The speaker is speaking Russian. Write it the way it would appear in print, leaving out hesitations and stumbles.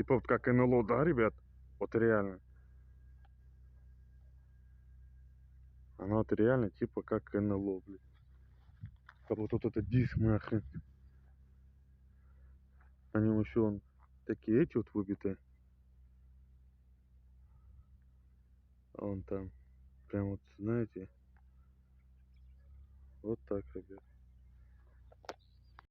Типа вот как НЛО, да, ребят? Вот реально. Она вот реально типа как НЛО, блин. Как вот тут этот диск нахрен. На нем еще он такие эти вот выбитые. А он там прям вот, знаете, вот так, ребят.